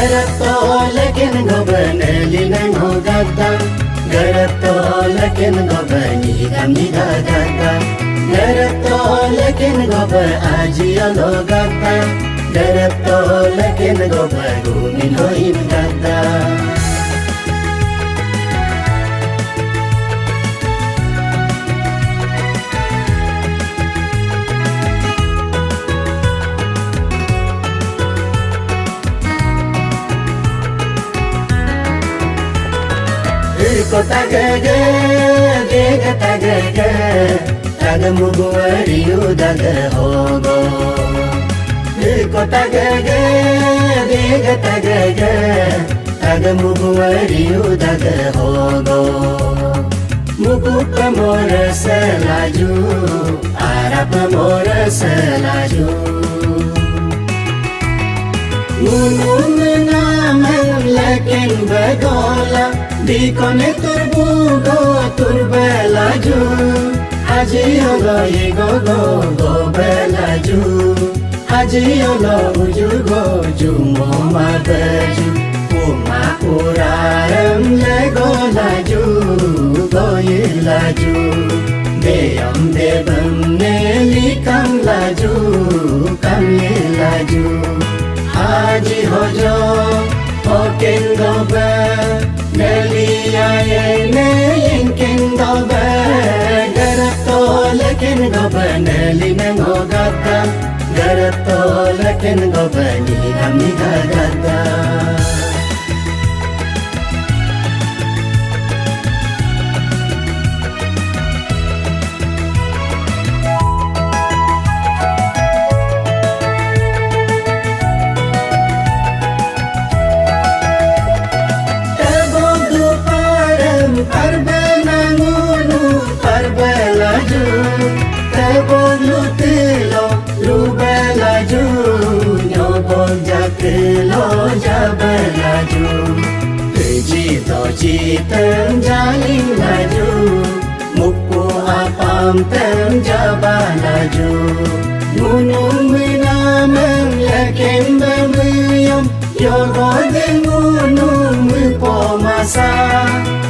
Garatto lekin gobane linang hogata Garatto lekin gobani gamni gagata Garatto lekin goba ajiya logata Garatto lekin goba gumin hoin gata Ko tagage, dega tagage, tagamugu ariyu daga hogo. Ko tagage, dega tagage, tagamugu ariyu daga hogo. Mugu pamora selaju, arap pamora selaju. Mungun namen lekin begola. Dikone turbugo turbelaju Haji yolo igogo go belaju Haji yolo ujugo jumo mabeju Uma urarem lego laju goyilaju Deyam debam nelikam laju kamilaju Haji hojo hoken gobe Nelia ne yinkin gobe Garatto lekin gobe neli nengogata Garatto lekin gobe nigami gagata Lo jabalaju Jito jitem jaling laju Muku apam tem jabalaju Gunung minameng yakin bemuyum Yogo de gunung mupomasa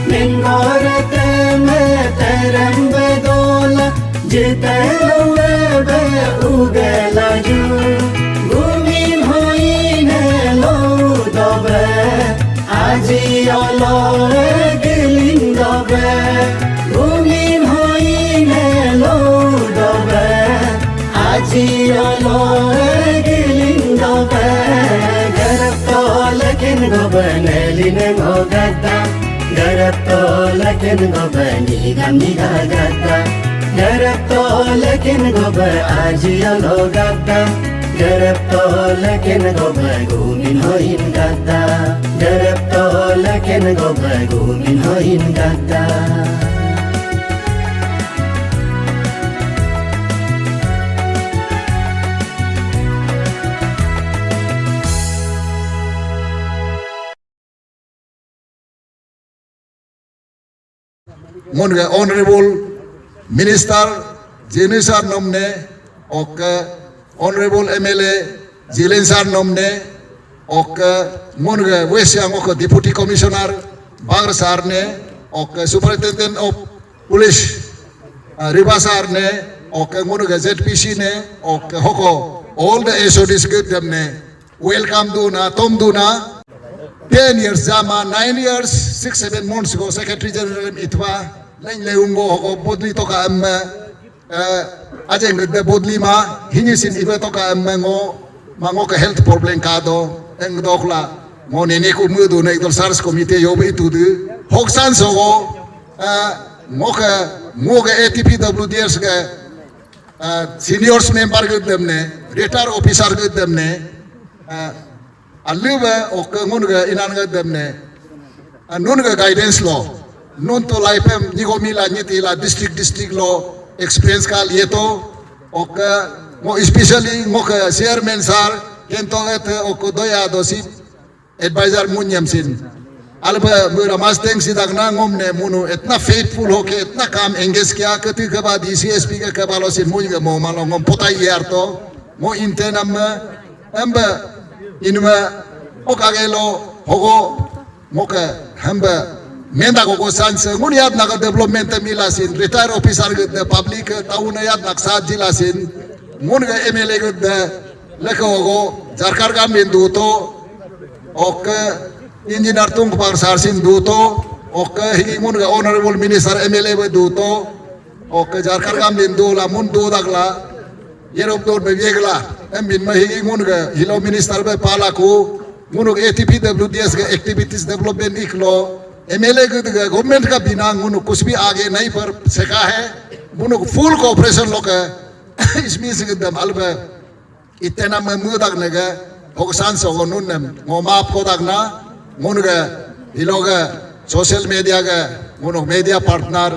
Ningore teme terem bedola Jitelo webe ugelaju Aji olo giling dobe Gumin hoine lo dobe Aji olo giling dobe Garatto lekin gobe nelinen hogata Garatto lekin gobe nigami gagata Garatto lekin gobe aji olo gata Garatto lekin gobe gumin hoin gata Garatto lekin gobe gumin hoin gata Honorable Minister Jenisar Nomne och Honorable MLA Jilensar Nomne och Monge Wesiang och Deputy Commissioner Bagr Sarne och Superintendent of Police Riba Sarne och Monge ZPC ne och Hoko all the SODs good them ne welcome duna tom duna 10 years jama 9 years 6-7 months ago Secretary General itwa lain leungo Hoko bodli toka am ajeng de bodli ma hinisin ibe toka am ngo ka health problem kado eng dokla mo nene ku mudu na idol SARS committee yobe itudu hoksan sogo mo ka ATPWDS ka seniors member gudemne retired officer gudemne alluba ok ngunga inan gudemne nunga guidance law non to lifem nigomila nyitila district law experience kal yeto ok mo especially mo ka chairman sar kento et ok doya dosi advisor munyam sin alba mura masteng sidagna ngomne munu etna faithful hoke etna kam engage kya kati ke bad CSP ke kabalo sin munya mo malongom potai yarto mo intenam amba inma okagelo hogo moka hamba menda ko sans nguniat naga development milasin retire officer the public tauna yat naksa jilasin munga MLA the lekago jarkar ga mendu to ok engineer tung par sarsin du to ok hi munga honorable minister MLA du to ok jarkar ga mendu la mundu dagla yerok dor be yegla emin ma hi munga hilo minister be palaku munuk ATPWDS के activities development इकलो MLA के government का बिना मुनुक कुछ भी आगे नहीं पर सका है मुनुक फुल कोऑपरेशन लोग इसमें से एकदम अलग इतना में मुदाक नेगा होगसान से होगनुन ने मोमाप को दागना मुनुक ये लोग सोशल मीडिया के मुनुक मीडिया पार्टनर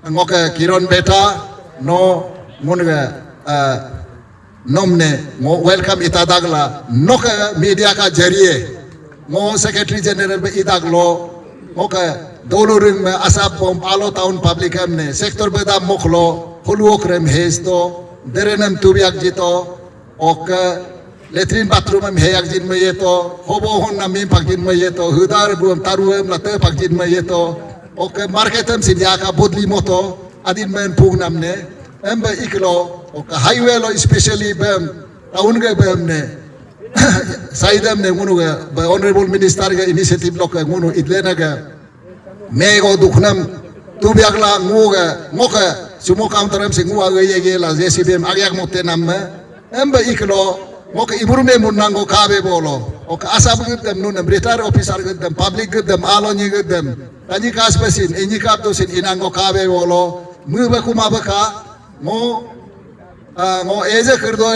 अंगों के किरण बेटा नो मुनुक नोमने मो वेलकम इतादागला नोक मीडिया का जरिए मो सेक्रेटरी जनरल में इतागलो मोक दोलुरिंग में असाब बम आलो टाउन पब्लिक हमने सेक्टर बेदा मोखलो हुलुओक्रेम हेज तो देरेनम तुबियाक जितो ओक लेट्रिन बाथरूम में हेयाक जिन में ये तो होबो होन नमी पगजिन में ये तो हुदार बुम तारुएम लते पगजिन में ये तो ओक मार्केटम सिलिया का बोदली मोतो अदिन में पुग नमने एम बे इकलो ओके हाईवे लो स्पेशली बेम टाउन के बेम ने साइडम ने मुनु के ऑनरेबल मिनिस्टर के इनिशिएटिव लो के मुनु इतले ने के मेगो दुखनम तू भी अगला मु के मोके सुमो काउंटरम से मुआ गए ये ला जेसीबीएम आगे मोते नाम में एम बे इकलो मोके इबुर में मुन्नांगो काबे बोलो ओके आसाब के दम नु रिटायर ऑफिसर के दम पब्लिक के दम आलोनी के दम तजी कास बसिन इनी काप तो सिन इनांगो काबे बोलो मु बे कुमा बका मो एज ए कर दो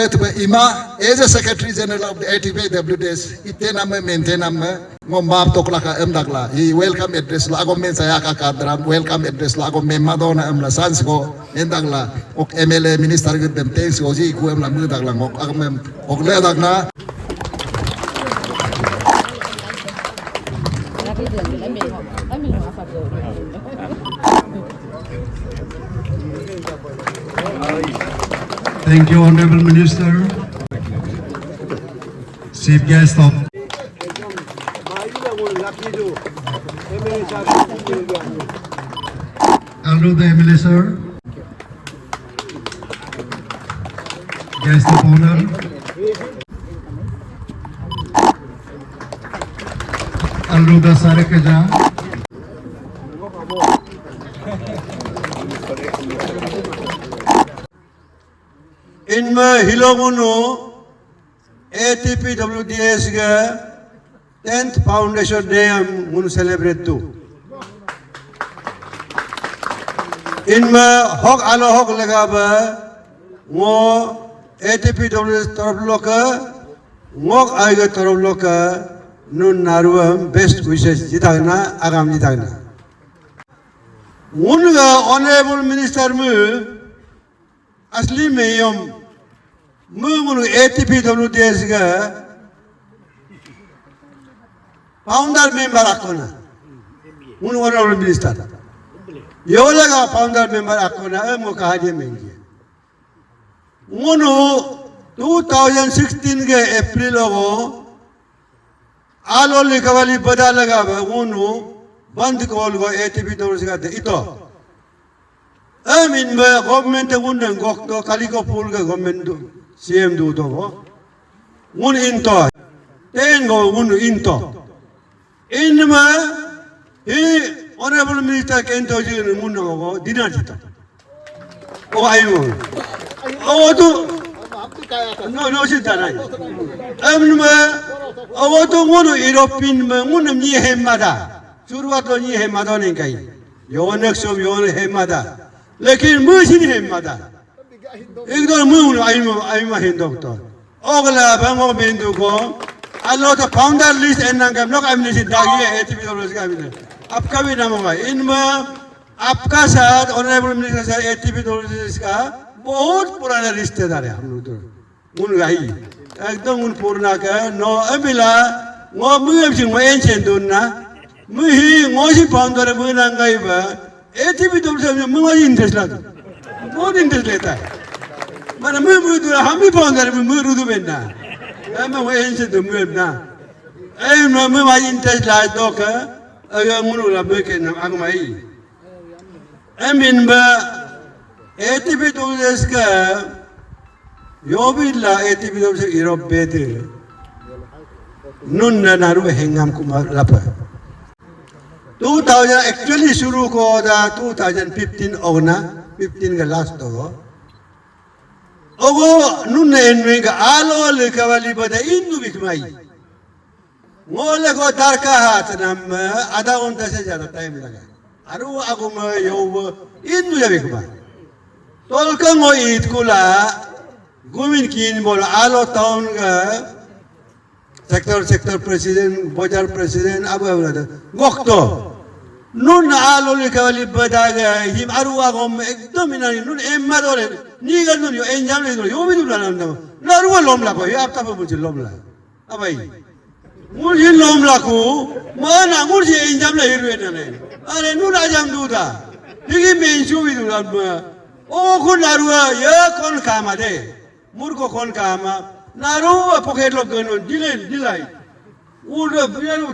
इमा as a secretary general of the ATPWDS इतने नाम में मेंटेन नाम में मो माप तोकला का एम दगला ये वेलकम एड्रेस लागो में saya का कादराम वेलकम एड्रेस लागो में मादोना एम ला सांस को एम दगला ओक MLA मिनिस्टर के दम तेंस को जी को एम ला मुंह दगला ओक अगम में ओक ले दगना Thank you, Honorable Minister. Chief Guest of Aldo the MLA sir. Guest of honor. Aldo the Sarekaja. इनमें हिलोगुनु ATPWDS के 10th फाउंडेशन डे हम मुन सेलिब्रेट तू इनमें हक आलो हक लगा बा वो ATPWDS तरफ लोग मोक आएगा तरफ लोग नुन नारुम बेस्ट विशेष जिताना आगाम जिताना उनका ऑनरेबल मिनिस्टर में असली में यम मुझे ATPWDS का फाउंडर मेंबर आकोना उन ऑनरेबल मिनिस्टर ये लगा फाउंडर मेंबर आकोना मुझे कहा जे मेंगे उन 2016 के अप्रैल को आलो लिखवाली बता लगा उन बंद कॉल को ATPWDS का इतो इन में गवर्नमेंट उन्हें गोक्तो खाली को फूल के गवर्नमेंट CM दो तो उन इन तो तेंगो उन इन तो इनमें ये ऑनरेबल मिनिस्टर केंटो जी ने मुन्ना को दिना जीता ओ आयो ओ तो नो सीता नहीं इनमें ओ तो उन यूरोपियन में उन नहीं है मादा शुरुआत तो नहीं है मादा नहीं कहीं योनेक्स योने है मादा लेकिन मुझे नहीं है मादा एक दो मुझे आईमा हिंदू तो अगला बंगो बिंदु को अल्लाह तो फाउंडर लिस्ट एंड नाम लोग आईने से दागी है ATPWDS का भी आपका भी नाम होगा इनमें आपका साथ ऑनरेबल मिनिस्टर साथ ATPWDS का बहुत पुराना रिश्तेदार है हम लोग तो उन गाई एकदम उन पुराना का नो अबिला वो मुझे भी मैं एंचेंडून ना मुझे मुझे फाउंडर मुझे नांगाई बा ATPWDS में मुझे इंटरेस्ट लाता बहुत इंटरेस्ट लेता है मगर मुझे तो हम भी फाउंडर मुझे रुदु बेना मैं वो एंचेंडून मुझे ना em mà mới mai interest lại đó cả agar muốn làm việc cái nào anh mai em in ba ATP tôi cái yobi là ATP tôi sẽ Europe bede nun na naru hengam kumar lapa 2000 actually शुरू को दा 2015 ओगना 15 का last तो ओगो nun enwe का आलो लेकावाली बदा इंदु बिकमाई मोले को दरका हाथ नम आधा घंटा से ज़्यादा टाइम लगा अरु आगो में योब इंदु जा बिकमाई तोलका मो ईद कुला गुमिन किन बोल आलो टाउन का sector president, bajar president, abu ada. Gokto, nun alo lekawali badaga him aruwa gom ekdom inani nun emma dole ni gan nun yo enjam le dole yo bidu nalam nam naruwa lomla ko ya apta pe mujhe lomla abai mujhe lomla ko mana mujhe enjam le hirwe nane are nun ajam duda digi menchu bidu nam o ko naruwa ya kon kama de murko kon kama naru pocket lock going delay would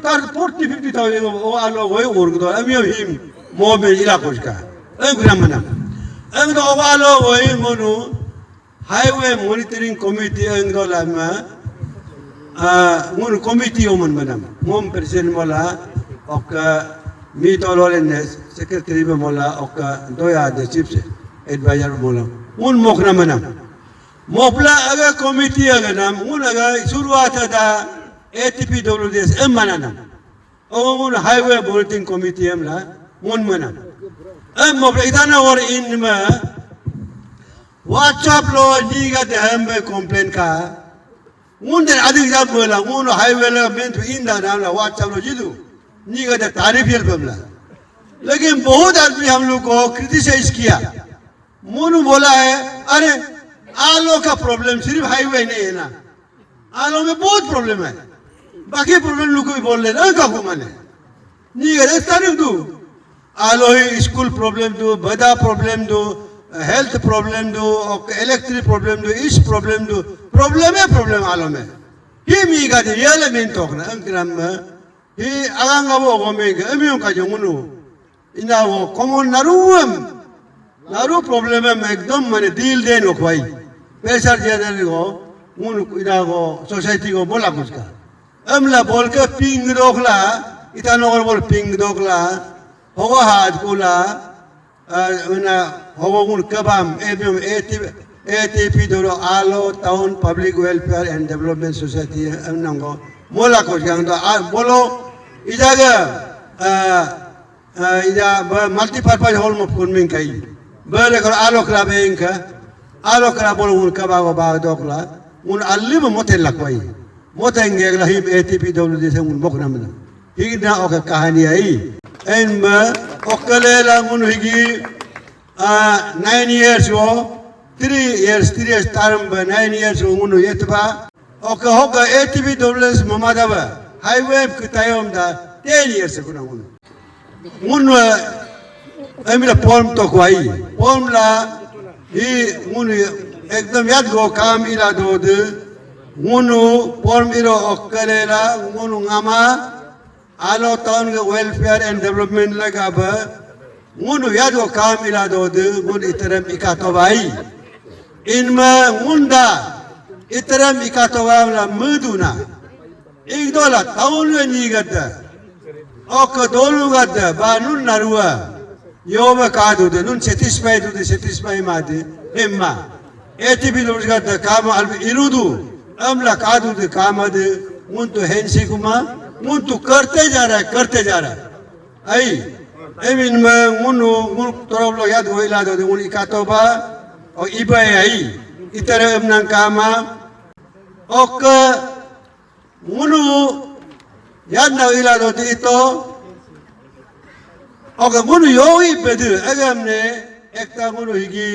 tar 40-50,000 o alo way work do am him mobe ila koska am gramana am do alo way monu highway monitoring committee ang do lama mon committee omon manam mom president mola ok mi tololen secretary mola ok doya the chief advisor mola mon mokna manam Moplah अगर committee अगर नाम उन अगर शुरुआत था ATPWDS मना नाम और उन हाईवे बोल्टिंग कमिटी हमला उन मना मोपला इतना और इनमें WhatsApp लो नीगा देहम में कंप्लेन का उन दिन अधिक जब बोला उन हाईवे लो में तो इन दाना हमला WhatsApp लो जिदू नीगा दे तारीफ यल बमला लेकिन बहुत आदमी हम लोग को क्रिटिसाइज किया मोनू बोला है अरे आलो का प्रॉब्लम सिर्फ हाईवे नहीं है ना आलो में बहुत प्रॉब्लम है बाकी प्रॉब्लम लोग भी बोल रहे हैं काफी माने नहीं है तारीफ दो आलो ही स्कूल प्रॉब्लम दो बड़ा प्रॉब्लम दो हेल्थ प्रॉब्लम दो इलेक्ट्रिक प्रॉब्लम दो इस प्रॉब्लम दो प्रॉब्लम आलो में ही मी का दे ये ले मेन टोक ना अंकरम में ही आगांगा वो गोमें के अमियों का जो मुनु इना वो कॉमन नारू प्रॉब्लम है एकदम मैंने दिल दे नो भाई पैसा ज्यादा को उन इना को सोसाइटी को बोला कुछ का अमला बोल के पिंग दोगला इतना और बोल पिंग दोगला होगा हाथ कोला उना होगा उन कबाम ATP दोरो आलो town public welfare and development society अमनंगो बोला कुछ का तो बोलो इजागा इजा मल्टीपर्पज हॉल में कुनमिंग कई बड़े कर आलो क्लब है इनका आलो क्लब बोलो उनका बागो बाग दोगला उन अल्ली में मोटे लगवाई मोटे इंगे अगला ही ATPWD से उन मोकना मना ही ना ओके कहानी आई इन में ओकले लागुन हिगी 9 years वो 3 years term में 9 years वो उन ये तबा ओके होगा ATPWD ममादाबा हाईवे कितायों दा 10 years से कुना उन अमीला पॉम तो कोई पॉम ला ही मुनु एकदम याद गो काम इला दो दे मुनु पॉम इरो ओक्कले ला मुनु गामा आलो टाउन के वेलफेयर एंड डेवलपमेंट लगा बा मुनु याद गो काम इला दो दे मुन इतरम इकातो भाई इनमें मुंडा इतरम इकातो भाई ला मधुना एक दोला टाउन में नहीं करता ओक दोलू करता बानुन नरुआ योब कादू दे नुन satisfy मादे हिम्मा ATPWD का द काम अल्प इरुदू अमला कादू दे काम दे मुन तो हेंसी कुमा मुन तो करते जा रहा है आई एमिन में मुन तोरब लो याद हो इला दो मुन इकातोबा और इबाई आई इतरे अमना कामा ओक मुनु याद ना इला दो इतो ओके मुनु योगी बेदु अगर हमने एक ता मुनु हिगी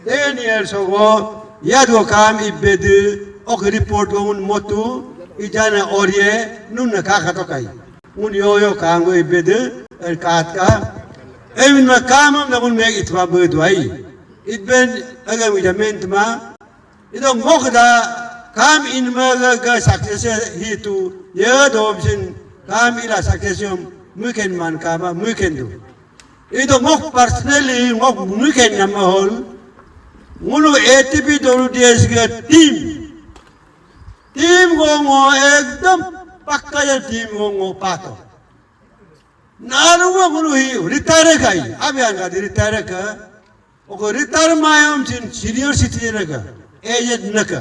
10 years ago याद वो काम इबेदु ओके रिपोर्ट को मुन मोटू इजाना और ये नुन नका तो कहीं मुन यो काम को इबेदु काट का एमिन में काम हम मुन में इतवा बेदु आई इतबेन अगर मिजामेंट मा इधर मोकदा kam in ga success hi tu ye dom sin kam ila success mungkin man kama mungkin tu itu ngok personally ngok mungkin nama hol ngulu ATP dulu dia juga tim gongo ekdom pakka ya tim gongo pato nalu ngulu hi retire kai abyan ga retire ka oko retire mayam sin senior citizen ka aged naka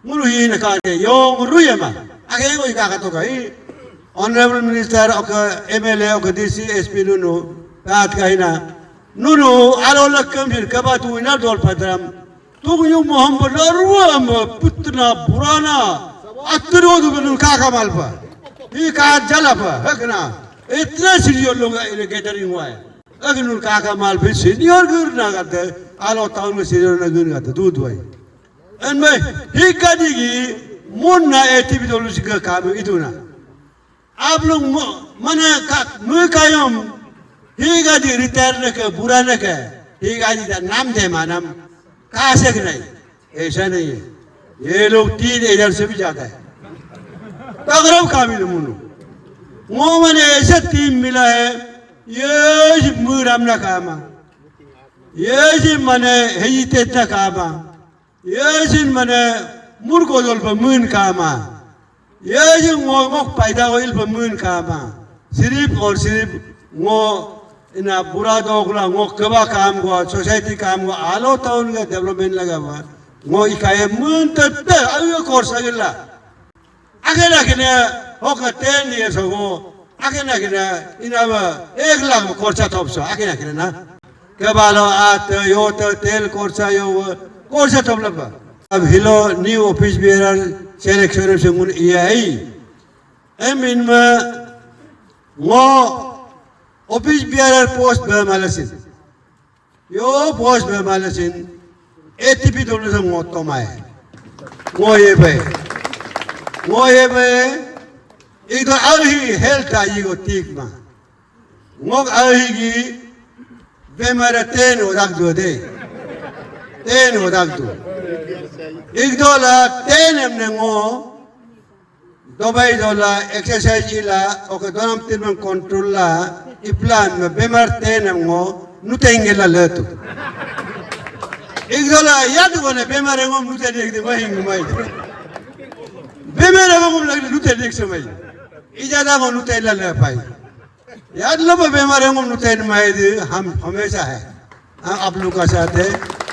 ngulu hi naka ke yong ruyama age go ka to kai honorable minister oka MLA oka DC SP nu baat kahina nunu alolakam bir kabatu ina dol padram tugu Muhammad arwam putna burana atro du kaka malpa hi ka jalapa hakna इतना senior लोग इन्हें gathering हुआ है अगर उनका का माल भी senior गिर ना करते आलो टाउन में सीनियर ना गिर करते दूध हुआ है इनमें ही कभी की मुन ना एटीपी तो लुच का काम इतना आप लोग मने का मुकायम ही कभी रिटायर न कर बुरा न कर ही कभी नाम दे मानम कहाँ से नहीं ऐसा नहीं है ये लोग 3 एजर से भी ज्यादा है तगरब काबिल मुनु वो मैंने ऐसा टीम मिला है ये मुराम ना कामा ये मैंने हेजिते ना कामा ये मैंने मुर्को दोल पर मून कामा ये वो पैदा होइल पर मून कामा सिर्फ और सिर्फ वो इना बुरा दोगला वो कबा काम को सोसाइटी काम को आलो टाउन का डेवलपमेंट लगा हुआ वो इकाये मून तत्ते आयो कोर्स अगला अगला किने होगा 10 years ago akhirnya kena ini apa 1 lakh korsa top so akhirnya kena na kebalo at yot tel korsa yo korsa top laba ab hilo new office bearer selection sengun iai emin ma ngo office bearer post ba malasin yo post ba malasin ATP dolu se ngo tomai ngo ye be इधर आही health I को ठीक मा मोग आही की बेमार तेन हो रख दो दे तेन हो रख दो एक डॉलर तेन हमने वो दवाई डॉलर एक्सरसाइज इला ओके दोनों तीन में कंट्रोल ला इप्लान में बेमार तेन हम वो नुतेंगे ला लेतो एक डॉलर याद कोने बेमार हम नुते देख दे वही घुमाई बेमार हम लगे नुते देख समय इजाज़त को नुते लले पाई याद लो बीमारी को नुते नमाई दी हम हमेशा है आप लोग का साथ है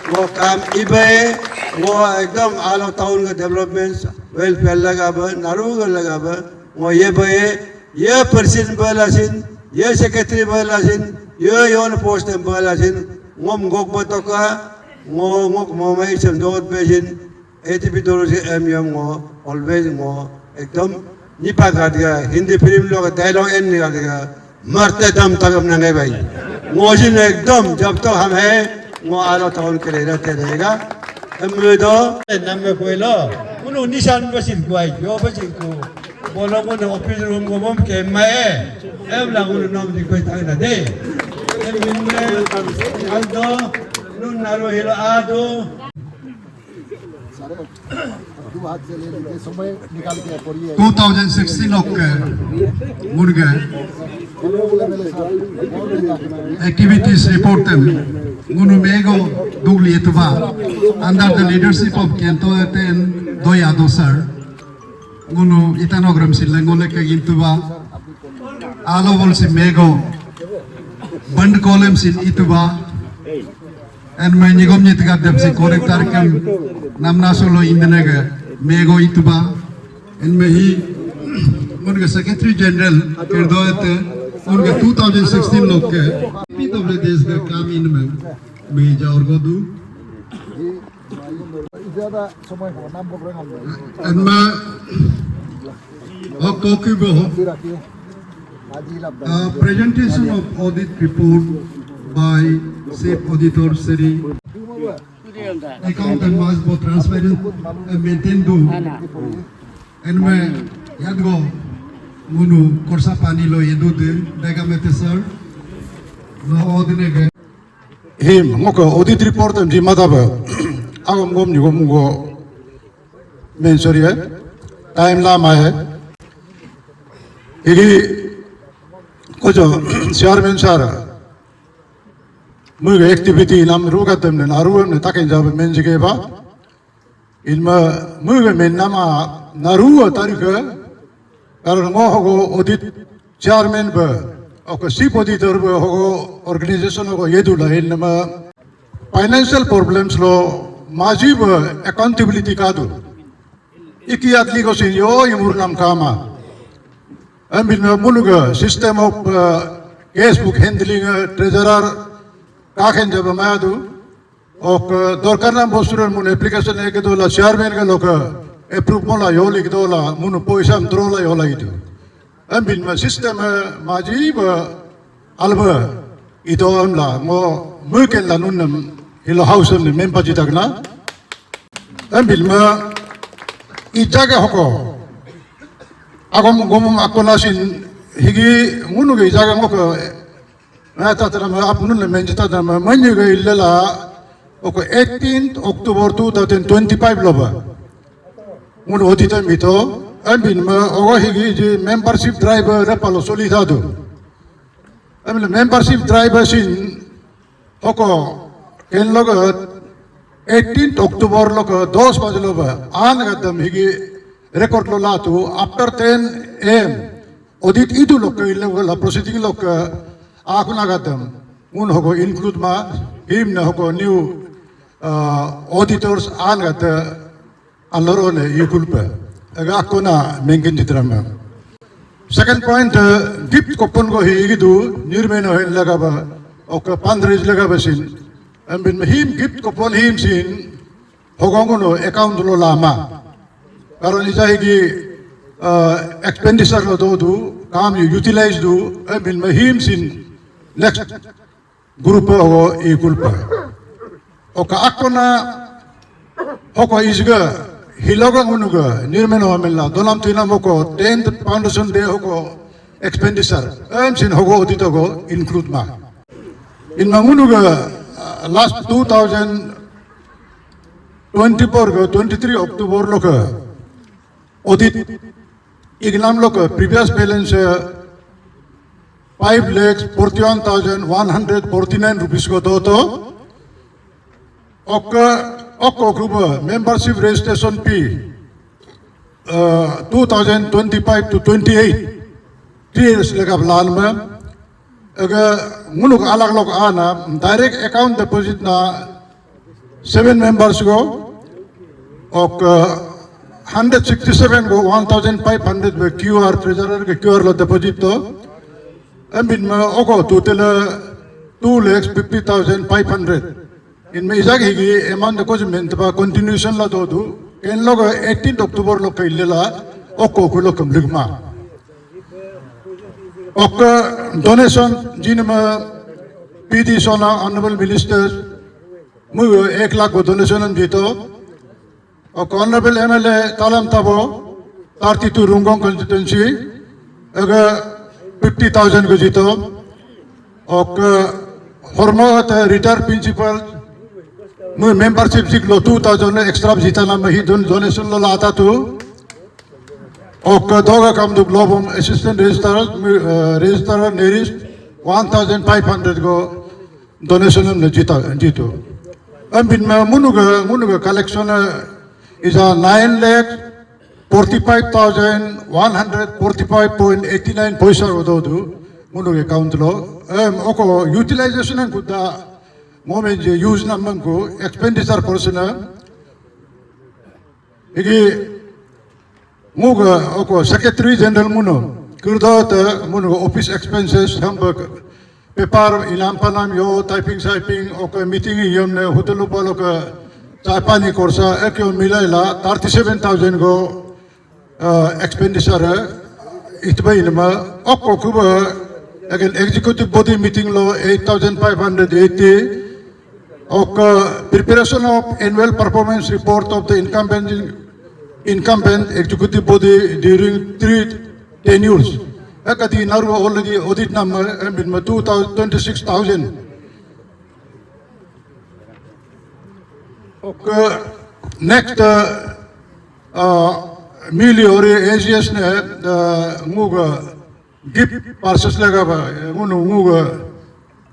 वो काम इबे वो एकदम आलो टाउन का डेवलपमेंट वेलफेयर लगा बा नारुग लगा बा वो ये पर्सन बालासिन ये सेक्रेटरी बालासिन ये योन पोस्ट बालासिन वो मुगोक बतोका वो मोमाई संदोत बेजिन एटीपी दोनों से एमयम वो ऑलवेज वो एकदम निपा कर दिया हिंदी फिल्म लोग डायलॉग एंड निकाल दिया मरते दम तक अपना नहीं भाई मोजिन एकदम जब तक हम है वो आलो टाउन के लिए रहते रहेगा मुझे नाम में कोई लो उन्होंने निशान बसिन को आई जो बसिन को बोलो उन्होंने ऑफिस रूम को मम के मैं एम लागू नाम दी कोई था ना दे एम में आदो नून नारो हिलो आदो 2016 मुर्गे activities report them ngunu mego dugli etwa under the leadership of Kento Eten Doyado sir ngunu itanogram silengole ke gintuba alo bol si mego band kolem sin itwa and my nigom nitga deb si corrector kam namna solo indenega mego itba and me hi उनके secretary general किरदोयते उनके 2016 लोग के PW देश का काम इनमें मेजा और गोदू Enma कोकुबो presentation of audit report by Chief Auditor Seri accountant must be transparent and maintain do and me yadgo munu korsa pani lo yedu de daga mete sir no odine ge him ngoko audit report em di madaba agam gom ni gom go masonry है time Lama है इगी कुछ chairman sir मुझे activity नाम रुका तमने नारुव ने ताकि जब मेंजिके बा इनमें मुझे में नामा नारुव तारीख कारण वो होगो ऑडिट चेयरमैन बा और चीफ ऑडिटर बा होगो ऑर्गेनाइजेशन होगो ये दूल्हा इनमें फाइनेंशियल प्रॉब्लम्स लो माजी बा अकाउंटेबिलिटी कादू इकी आदली को सिंयो इमुर नाम कामा अमिन मुलुग system of cash book handling treasurer काखें जब मैं आदू और दरकार नाम बॉस्टर मुन एप्लीकेशन है कि दोला चेयरमैन का लोग अप्रूव मोला योली कि दोला मुन पैसा द्रोला योला इधु अमिन में सिस्टम माजी ब अलब इतो अमला मो मुकेल ला नुन्नम हिलो हाउस ने मेंबर जितकना अमिन में इजाके होको आगम गोमम आकोनासिन हिगी मुनुगे इजाके होको मैं तातरा में आपनुन ले मेंजिता दम मन्युगे इल्लेला ओको 18th October 2025 लोबा मुन ओदिता मितो अबिन में ओगो हिगी जी मेंबरशिप ड्राइव रेपालो सोलिदादु अबिन मेंबरशिप ड्राइव सिन होको केन लोग 18th October लोग 10 बजे लोबा आन गदम हिगी record lo latu after 10 AM audit itu lok ile la proceeding lok aku nagadam un hogo include ma him na hogo new auditors an gat alorone yukulpa aga akona mengen ditrama second point gift coupon go higidu nirmeno hen lagaba ok pandrej lagaba sin ambin him gift coupon him sin hogongono account lo lama कारण इजा है कि expenditure लो दो काम utilise दो bill में him सिन next group हो ए group O का अकोना हो को इजगा हिलोगा मुनुगा निर्मेन हो मिलना दोनम तीना मोको 10th फाउंडेशन डे हो को एक्सपेंडिचर सिन हो को दितो को इंक्लूड मा इन मुनुगा लास्ट 2024 को 23 अक्टूबर लोग audit ignam lok previous balance 5,41,149 rupees ko to ok group membership registration fee 2025 to 28 3 years lega plan में अगर मुनुक अलग लोग आना direct account deposit ना 7 members को और 167 go 1,500 with QR treasurer के QR लो deposit तो अम्बिन में ओको total 2,50,500 इनमें इजाक ही की amount कुछ मेंट पा continuation ला तो दो इन लोग 18 अक्टूबर लोग के लिए ला ओको को लोग कम लिखमा ओको donation जिनमें PD सोना honorable ministers मुझे 1 लाख को donation जीतो और Honorable MLA Talam Tabo 32 Rungong constituency अगर 50,000 को जीतो और हॉर्मोट रिटायर प्रिंसिपल मुझे मेंबरशिप सीख लो 2,000 एक्स्ट्रा जीता ना मैं ही डोनेशन लो लाता तो और दोगा काम दो ग्लोबल असिस्टेंट रजिस्ट्रार नेरिस्ट 1,500 को डोनेशन में जीतो अब बिन में मुनुगा collection is a 9,45,145.89 paisa ododu munu account lo oko utilization an kuda moment je use namang ko expenditure portion igi muga oko secretary general muno kurdata munu office expenses hambak paper ilam panam yo typing oko meeting yomne hotel palo ka चापानी कोर्सा एक मिलाइला 37,000 को expenditure इतने इनमें ओको कुब again executive body meeting लो 8,580 और preparation of annual performance report of the incumbent executive body during 3 tenures एकती नरवा ऑलरेडी ऑडिट नंबर में 26,000 next मिली और एजीएस ने मुग गिफ्ट पार्सेस लगा बा मुनु मुग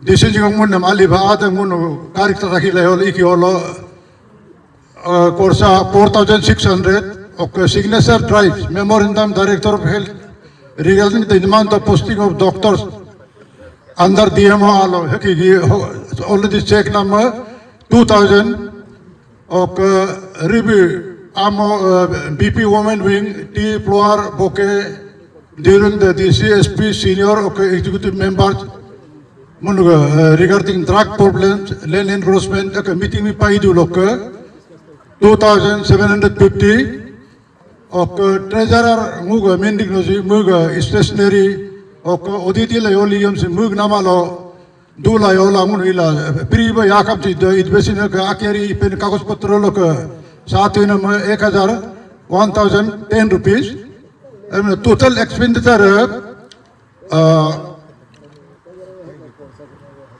डिसीजन को मुन्ने माली बा आते मुनु कार्यक्रम रखी ले होल इकी होलो कोर्सा 4,600 of signature drives memorandum director of health regarding the demand of posting of doctors under DMO already check number 2000 of review BP women wing T floor bouquet during the DCSP senior executive members regarding drug problems land engrossment meeting with Paidu local 2,750 of treasurer Muga Mendignosi Muga stationery of Oditila Yoliums Mug Namalo Dula Yola Munila Priva Yakab it Besinaka Akeri Pen Kakos Patroloka Satinam Ekazar 1,010 rupees. And total expenditure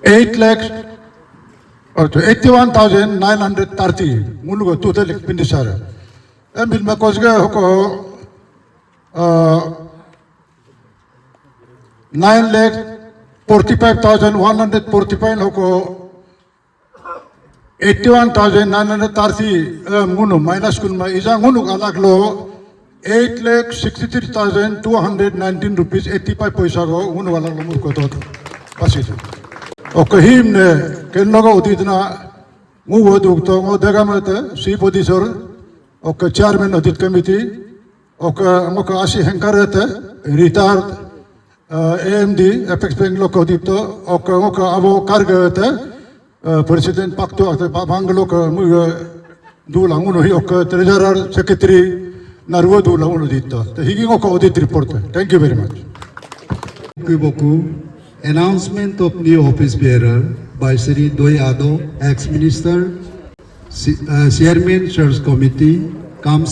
81,930 Mulugo total expenditure. And Bill Makosga Hoko 9,45,145 Hoko 81,930 Munu minus Kunma Isa Munu Alaglo 8,63,219 rupees 85 paisa go Munu Alaglo Koto Pasito. Okahim ne Kenloga Uditna Mugo Dukto Degamata, Chief Auditor, Oka Chairman Audit Committee, Oka Moka Asi Henkarata, retired AMD, Apex Bank Local Auditor, Oka Moka Avo Kargata, President Pakto, Bangaloka Muga Dulanguno, Oka Treasurer Secretary Narua Dulanguno Auditor. The Higinoka Audit Report. Thank you very much. Thank you, Boku. Announcement of new office bearer by Sri Doyado, ex-minister, Chairman Church Committee, comes.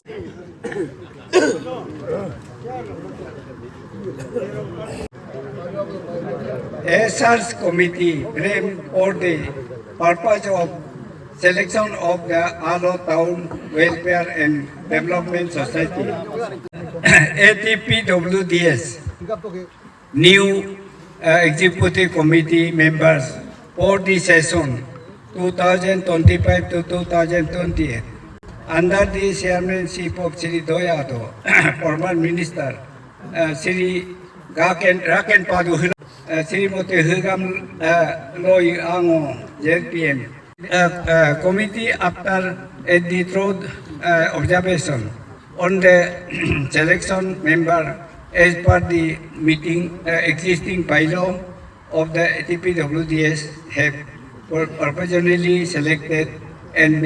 SR's committee framed for the purpose of selection of the Alo Town Welfare and Development Society, ATPWDS, new executive committee members for the session 2025 to 2028 under the chairmanship of Sri Doyado, former minister, Sri Raken Padu, Sri Mote Hugam Loy Ango, JPM. Committee after a detailed observation on the selection member as per the meeting existing bylaw of the ATPWDS have professionally selected and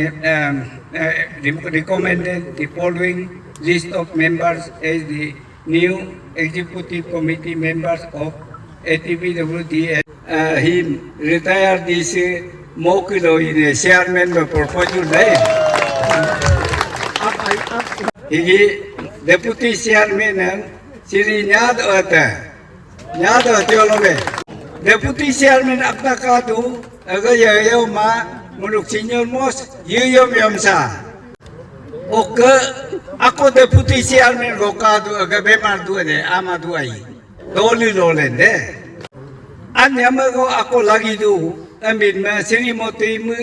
recommended the following list of members as the new executive committee members of ATPWDS. Him retired this Mokilo in a chairman proposal day. He deputy chairman Sri Nyad Teologe. Deputy Chairman Aktakatu, Agayo Ma, Munuk Senior Mos, Yuyom Yomsa. Oka, Ako Deputy Chairman Gokadu, Agabemar Duade, Amaduai. Doli Lolende. Anyamago Ako Lagidu, I mean, Sri Motim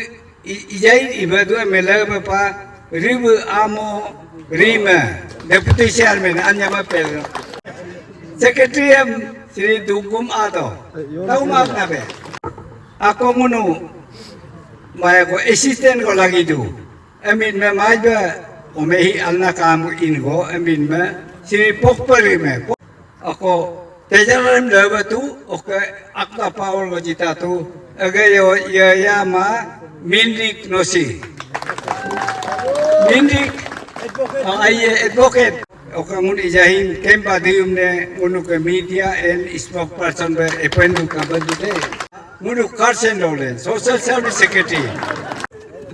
Ijay Ibadu Melaba, Ribu Amo Rima, Deputy Chairman Anyama Pedro. Secretary Sri Dugum Ado, Taumat Nabe. Ako munu, may ako assistant ko lagi do. I mean, may maja umehi alna kamu ingo. I mean, may Sri Pokpari me. Ako tejaran dawa tu, okay, akta power ko jita tu. Agayo yama Mindik Nosi. Mindik, ay advocate. Okamun ijahin kempa dium ne unuk media and spokesperson ber ependu kabadute munuk Carson Nolan social service secretary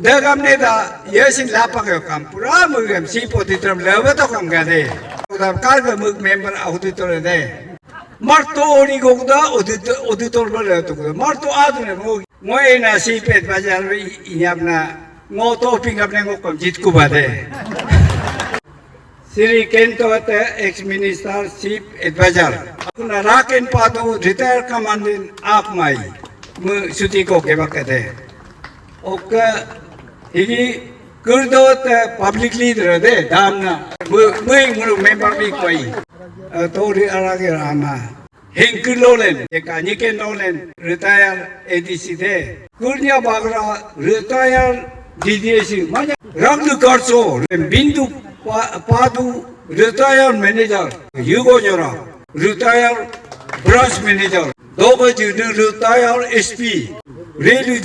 dagam ne da yesin lapang kam pura mugam sipo ditram lewato kam gade da karga mug member auditor de marto ori gogda auditor ber to marto adune mo ena sipet bajar inyapna ngo to pingap ne ngo kom jitku bade Sri Kento ex minister chief advisor. Kuna raken padu retire commanding आप माई मु सुती को के वक्त है. Okay हिगी कुर्दोत public leader दे दामना मु member भी कोई तो रि आगे Rama. Hinkul Nolan, Ekanik Nolan, retire ADC there. Kurnia Bagra, retire DDC. Raglu Korso, Bindu Padu, retire manager. Hugo Jora, retire branch manager. Doba retire SP. Really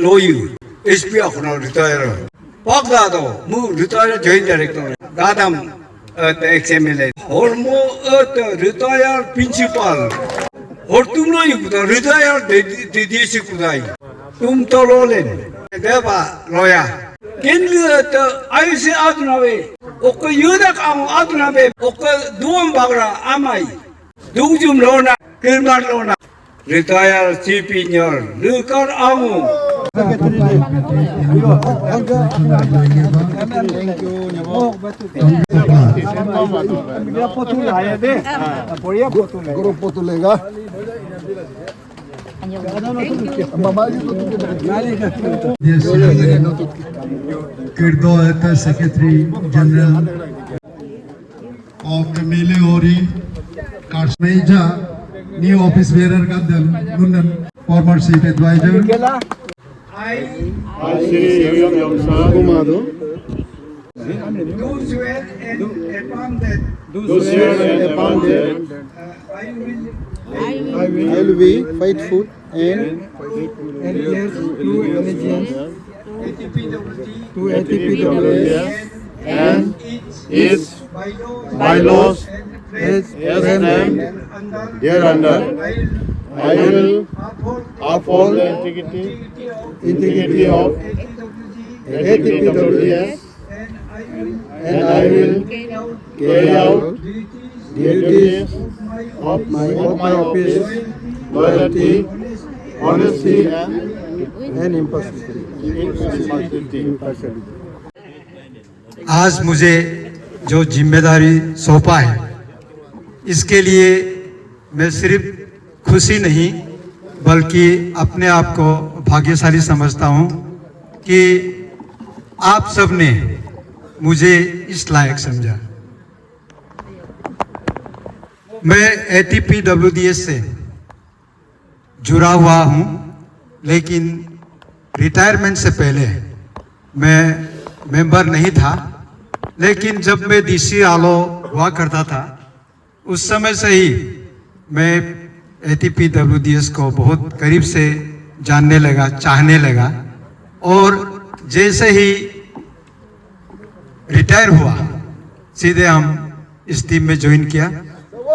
Loyu, SP of now retire. Pagado, move retire joint director. Gadam. XMLA. Hormo retire principal. और तुम लोग retire DDC कुदाई. तुम तो रोलें. देवा लोया. केंद्र तो ऐसे आदुनावे. Okay युद्ध काम आदुनावे. ओके दुम बागरा आमाई. दुजुम लोना किरमार लोना. रिटायर चीफ इंजीनियर लुकर आमु. Kirdo Secretary General of the Military Karsmeja, new office bearer Nunan, former chief advisor. I Sri Yamsa Kumado. do swear and affirm that Do swear and affirm that I will I will be faithful and adhere to allegiance to to ATPWS and its bylaws as and and thereunder. I will uphold the integrity of ATPWS and I will carry out duties of my office, loyalty, honesty, and impartiality. आज मुझे जो जिम्मेदारी सौंपा है इसके लिए मैं सिर्फ खुशी नहीं बल्कि अपने आप को भाग्यशाली समझता हूं कि आप सब ने मुझे इस लायक समझा। मैं ATPWDS से जुड़ा हुआ हूं लेकिन रिटायरमेंट से पहले मैं मेंबर नहीं था, लेकिन जब मैं DC आलो हुआ करता था उस समय से ही मैं ATPWDS को बहुत करीब से जानने लगा, चाहने लगा और जैसे ही रिटायर हुआ सीधे हम इस टीम में ज्वाइन किया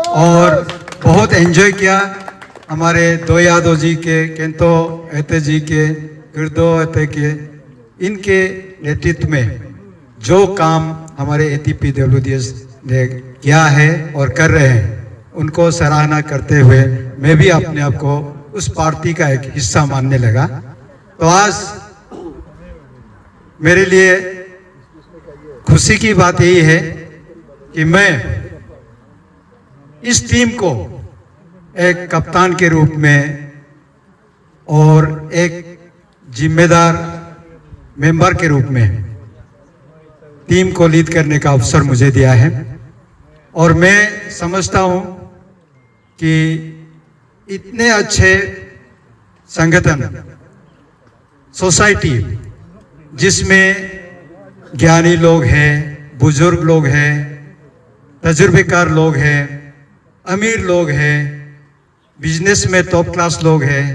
और बहुत एंजॉय किया। हमारे दो यादव जी के, केंतो एते जी के, गिरदो एते के, इनके नेतृत्व में जो काम हमारे ATPWDS ने किया है और कर रहे हैं उनको सराहना करते हुए मैं भी अपने आप को उस पार्टी का एक हिस्सा मानने लगा। तो आज मेरे लिए खुशी की बात यही है कि मैं इस टीम को एक कप्तान के रूप में और एक जिम्मेदार मेंबर के रूप में टीम को लीड करने का अवसर मुझे दिया है और मैं समझता हूं कि इतने अच्छे संगठन, सोसाइटी जिसमें ज्ञानी लोग हैं, बुजुर्ग लोग हैं, तजुर्बेकार लोग हैं, अमीर लोग हैं, बिजनेस में टॉप क्लास लोग हैं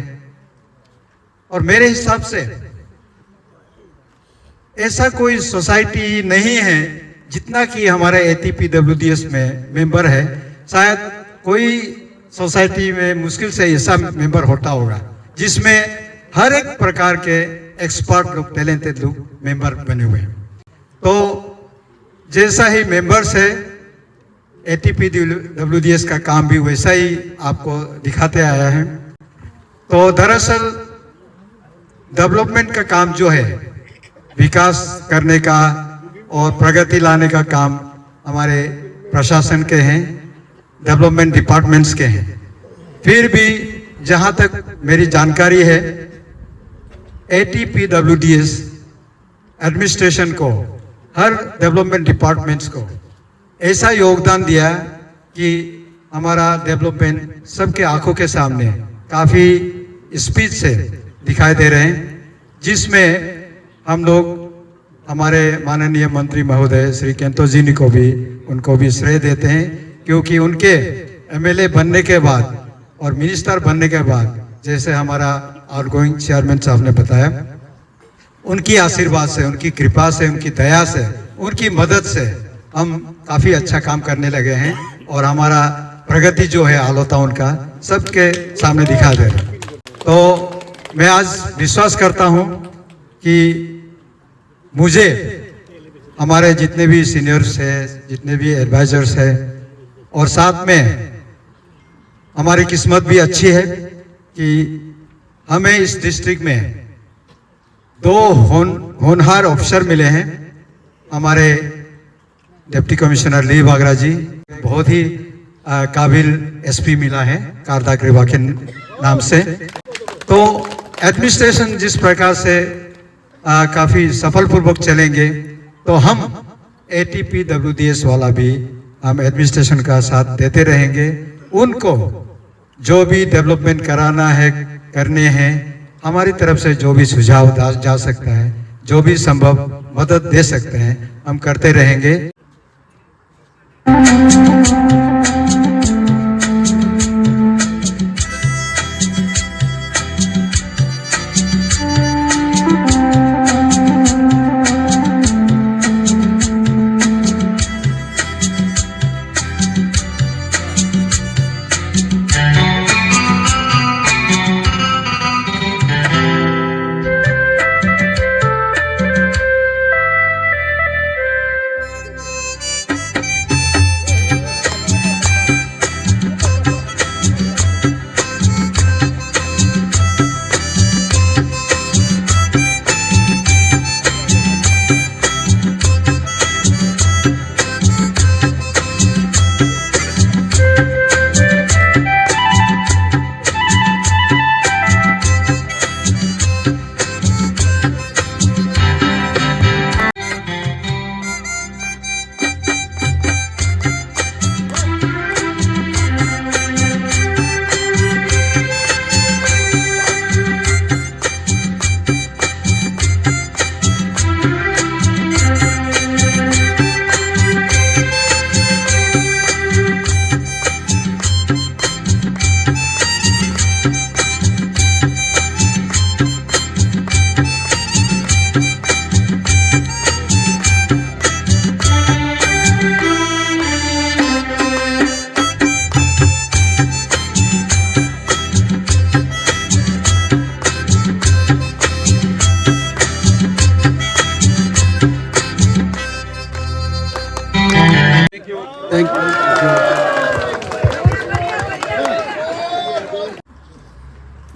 और मेरे हिसाब से ऐसा कोई सोसाइटी नहीं है जितना कि हमारे ATPWDS में मेंबर है। शायद कोई सोसाइटी में मुश्किल से ऐसा मेंबर होता होगा जिसमें हर एक प्रकार के एक्सपर्ट लोग, टैलेंटेड लोग मेंबर बने हुए हैं। तो जैसा ही मेंबर्स है ATPWDS का काम भी वैसा ही आपको दिखाते आया है। तो दरअसल डेवलपमेंट का काम जो है, विकास करने का और प्रगति लाने का काम हमारे प्रशासन के हैं, डेवलपमेंट डिपार्टमेंट्स के हैं। फिर भी जहां तक मेरी जानकारी है, ATPWDS एडमिनिस्ट्रेशन को, हर डेवलपमेंट डिपार्टमेंट्स को ऐसा योगदान दिया कि हमारा डेवलपमेंट सबके आंखों के सामने काफ़ी स्पीड से दिखाई दे रहे हैं, जिसमें हम लोग हमारे माननीय मंत्री महोदय श्री केंतो जी को भी उनको भी श्रेय देते हैं, क्योंकि उनके MLA बनने के बाद और मिनिस्टर बनने के बाद, जैसे हमारा आउटगोइंग चेयरमैन साहब ने बताया, उनकी आशीर्वाद से, उनकी कृपा से, उनकी दया से, उनकी मदद से हम काफ़ी अच्छा काम करने लगे हैं और हमारा प्रगति जो है आलोता उनका सबके सामने दिखा दे रहा है। तो मैं आज विश्वास करता हूं कि मुझे हमारे जितने भी सीनियर्स हैं, जितने भी एडवाइजर्स हैं, और साथ में हमारी किस्मत भी अच्छी है कि हमें इस डिस्ट्रिक्ट में 2 होनहार ऑफिसर मिले हैं। हमारे डिप्टी कमिश्नर ली बागरा जी, बहुत ही काबिल SP मिला है कारदा ग्रीवा के नाम से। तो एडमिनिस्ट्रेशन जिस प्रकार से काफ़ी सफलपूर्वक चलेंगे, तो हम ATPWDS वाला भी हम एडमिनिस्ट्रेशन का साथ देते रहेंगे। उनको जो भी डेवलपमेंट कराना है, करने हैं, हमारी तरफ से जो भी सुझाव जा सकता है, जो भी संभव मदद दे सकते हैं, हम करते रहेंगे।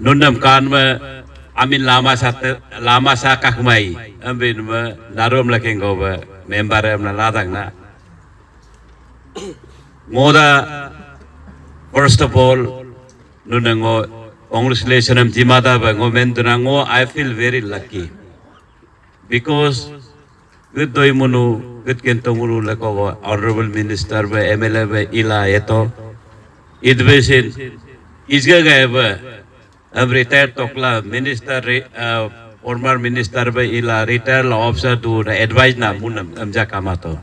Nundam kan me amin lama sa kakmai ambin me narum laking go be member am na ladang na ngoda. First of all, nunango congratulations am jimada ba ngo mendunango. I feel very lucky because good doi munu good kento munu lako honorable minister ba MLA ba ila eto idbesin isga ga ba अब retire तोकला minister former minister ba ila retired officer to advise na munam amja kamato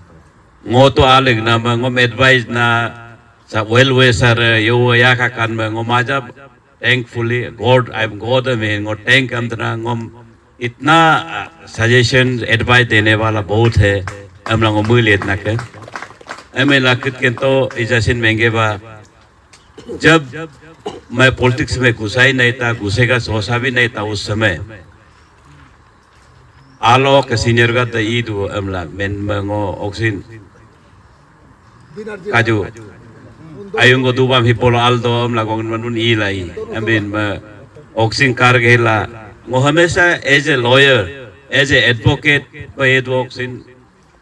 ngo to aleg na ngo advise na sa well sir yo ya ka kan ngo maja thankfully God I'm God में ngo thank amdra ngo इतना suggestion advice देने वाला बहुत है हम लोगों मिले इतना के हमें लागत के तो इजाज़त महंगे बा जब मैं पॉलिटिक्स में घुसा ही नहीं था, घुसेगा सोचा भी नहीं था उस समय आलो के सीनियर का तो ईद वो अमला मैं मंगो ऑक्सीजन काजू आयुंगो दुबा भी पोलो आल्दो अमला गोंगन मनुन ई लाई अमीन मैं ऑक्सीजन कार गेला वो हमेशा as a lawyer as a advocate पर ये दो oxygen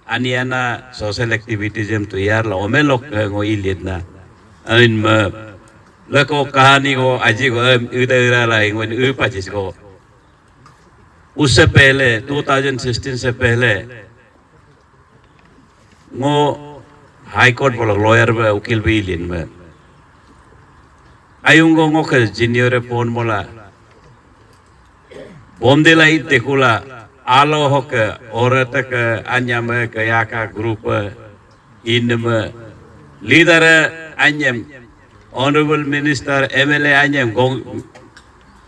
aniana social activities tu yar la omelok ngo ilit na ain ma lako kahani को aji को इधर ला इंगो पच्चीस को उससे पहले 2016 से पहले वो हाई कोर्ट बोला लॉयर में वकील भी लिन में आयुंगो ngo के junior फोन बोला बोमदेला इत्ते कुला आलो हो के औरत के अन्य में कया का ग्रुप इन में लीडर अन्य Honorable Minister, MLA anyam gong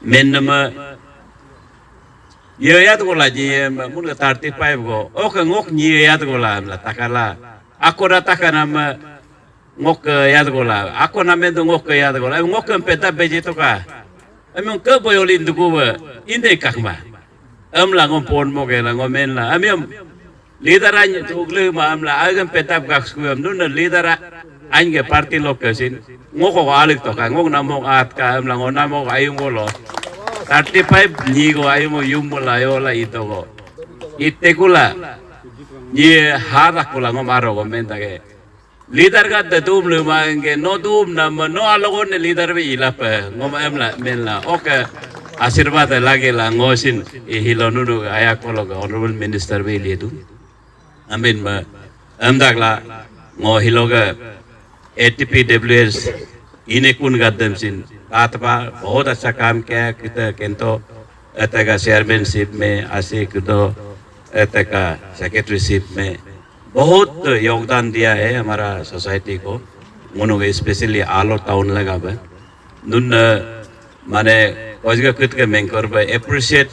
mendema yayat gola ji mun 35 go ok ngok ni yayat gola la takala ako na takana ngok yayat gola ako na mendo ngok yayat gola ngok peta beji to ka among ke boyolin dugo inde kakma la ngom pon mo ke la ngomen la amiam leader anya tugle ma amla agam peta gaksku am nun leader anh cái party lok cái xin ngô có alik to ka ngô nam ho at ka am lang nam ho ayung go lo 35 ni go ayung mo yung mo la yo la ito go itte kula ni hara kula ngom aro go men ta ke leader ka de dum lu ma nge no dum na no alogon ne leader be ila pa ngom am la men la okay आशीर्वाद लगे ला ngosin ihilonu ayak ko lo honorable minister be le du amin ma amdagla ngo hiloga ATPWS इनेकुन गद्दम सिन आत्मा बहुत अच्छा काम किया कितना केंतो ऐसे का चेयरमैनशिप में ऐसे कितो ऐसे का सेक्रेटरीशिप में बहुत योगदान दिया है हमारा सोसाइटी को उन्होंने स्पेशली आलो टाउन लगा बे नुन माने कोई कुछ के मेंकर बे अप्रिशिएट